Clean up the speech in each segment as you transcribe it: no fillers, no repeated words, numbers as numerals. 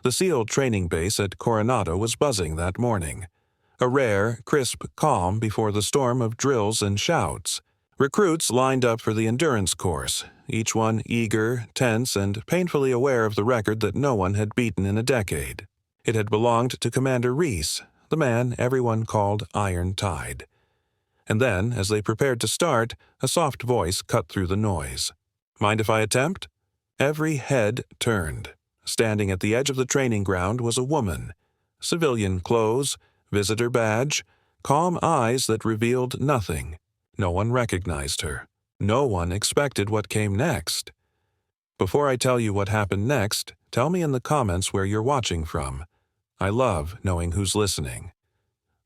The SEAL training base at Coronado was buzzing that morning. A rare, crisp calm before the storm of drills and shouts. Recruits lined up for the endurance course, each one eager, tense, and painfully aware of the record that no one had beaten in a decade. It had belonged to Commander Reese, the man everyone called Iron Tide. And then, as they prepared to start, a soft voice cut through the noise. "Mind if I attempt?" Every head turned. Standing at the edge of the training ground was a woman. Civilian clothes, visitor badge, calm eyes that revealed nothing. No one recognized her. No one expected what came next. Before I tell you what happened next, tell me in the comments where you're watching from. I love knowing who's listening.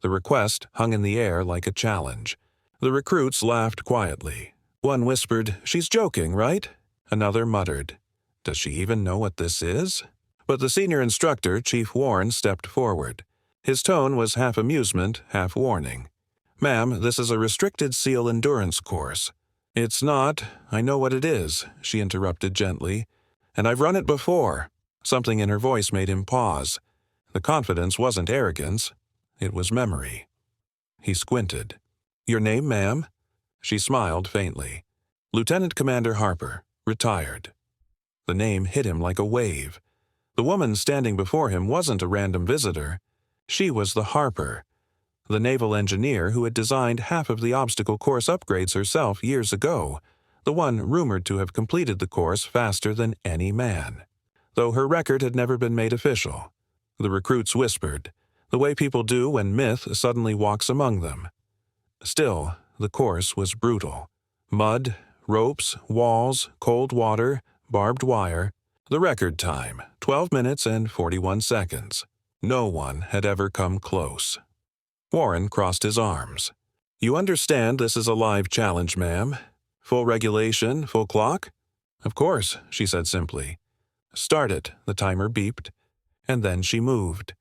The request hung in the air like a challenge. The recruits laughed quietly. One whispered, "She's joking, right?" Another muttered, "Does she even know what this is?" But the senior instructor, Chief Warren, stepped forward. His tone was half amusement, half warning. "Ma'am, this is a restricted SEAL endurance course." "It's not. I know what it is," she interrupted gently. "And I've run it before." Something in her voice made him pause. The confidence wasn't arrogance. It was memory. He squinted. "Your name, ma'am?" She smiled faintly. "Lieutenant Commander Harper, retired." The name hit him like a wave. The woman standing before him wasn't a random visitor. She was the Harper, the naval engineer who had designed half of the obstacle course upgrades herself years ago, the one rumored to have completed the course faster than any man. Though her record had never been made official. The recruits whispered, the way people do when myth suddenly walks among them. Still, the course was brutal. Mud, ropes, walls, cold water, barbed wire. The record time, 12 minutes and 41 seconds. No one had ever come close. Warren crossed his arms. "You understand this is a live challenge, ma'am? Full regulation, full clock?" "Of course," she said simply. "Start it," the timer beeped. And then she moved.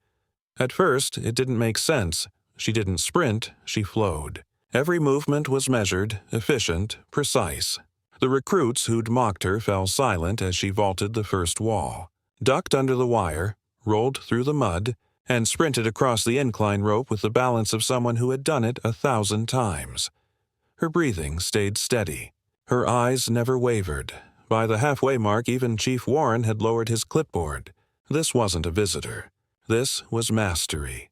At first, it didn't make sense. She didn't sprint, she flowed. Every movement was measured, efficient, precise. The recruits who'd mocked her fell silent as she vaulted the first wall, ducked under the wire, rolled through the mud, and sprinted across the incline rope with the balance of someone who had done it 1,000 times. Her breathing stayed steady. Her eyes never wavered. By the halfway mark, even Chief Warren had lowered his clipboard. This wasn't a visitor. This was mastery.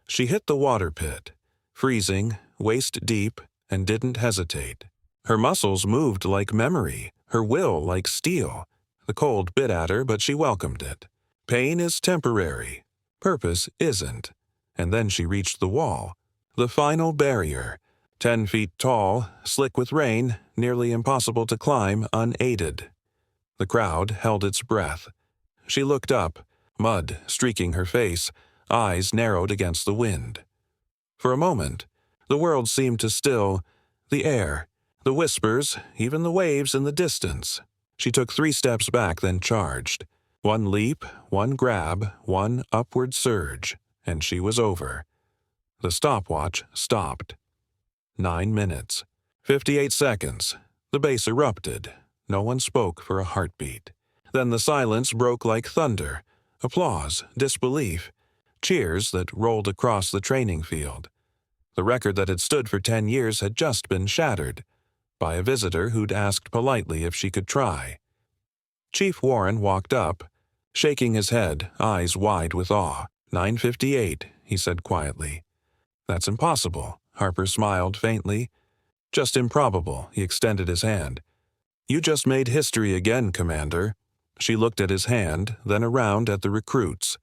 She hit the water pit, freezing, waist deep, and didn't hesitate. Her muscles moved like memory, her will like steel. The cold bit at her, but she welcomed it. Pain is temporary. Purpose isn't. And then she reached the wall. The final barrier. 10 feet tall, slick with rain, nearly impossible to climb unaided. The crowd held its breath. She looked up, mud streaking her face, eyes narrowed against the wind. For a moment, the world seemed to still, the air, the whispers, even the waves in the distance. She took 3 steps back, then charged. One leap, one grab, one upward surge, and she was over. The stopwatch stopped. 9 minutes. 58 seconds. The base erupted. No one spoke for a heartbeat. Then the silence broke like thunder. Applause, disbelief, cheers that rolled across the training field. The record that had stood for 10 years had just been shattered by a visitor who'd asked politely if she could try. Chief Warren walked up, shaking his head, eyes wide with awe. 9:58, he said quietly. "That's impossible," Harper smiled faintly. "Just improbable," he extended his hand. "You just made history again, Commander." She looked at his hand, then around at the recruits,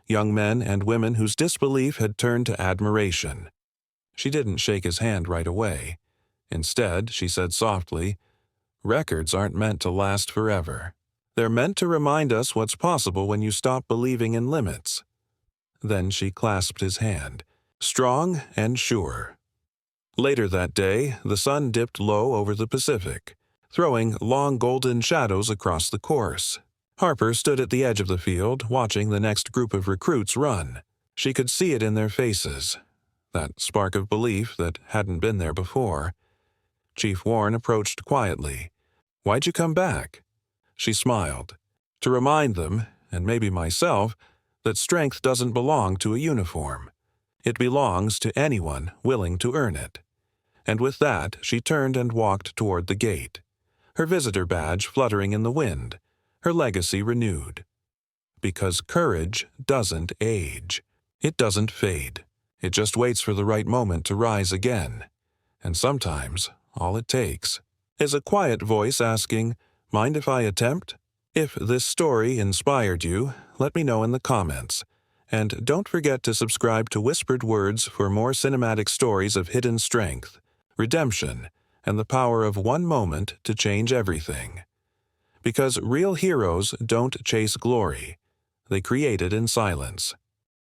young men and women whose disbelief had turned to admiration. She didn't shake his hand right away. Instead, she said softly, "Records aren't meant to last forever. They're meant to remind us what's possible when you stop believing in limits." Then she clasped his hand, strong and sure. Later that day, the sun dipped low over the Pacific, throwing long golden shadows across the course. Harper stood at the edge of the field, watching the next group of recruits run. She could see it in their faces, that spark of belief that hadn't been there before. Chief Warren approached quietly. "Why'd you come back?" She smiled. "To remind them, and maybe myself, that strength doesn't belong to a uniform. It belongs to anyone willing to earn it. And with that, she turned and walked toward the gate, her visitor badge fluttering in the wind, her legacy renewed. Because courage doesn't age. It doesn't fade. It just waits for the right moment to rise again. And sometimes, all it takes is a quiet voice asking, "Mind if I attempt?" If this story inspired you, let me know in the comments. And don't forget to subscribe to Whispered Words for more cinematic stories of hidden strength, redemption, and the power of one moment to change everything. Because real heroes don't chase glory. They create it in silence.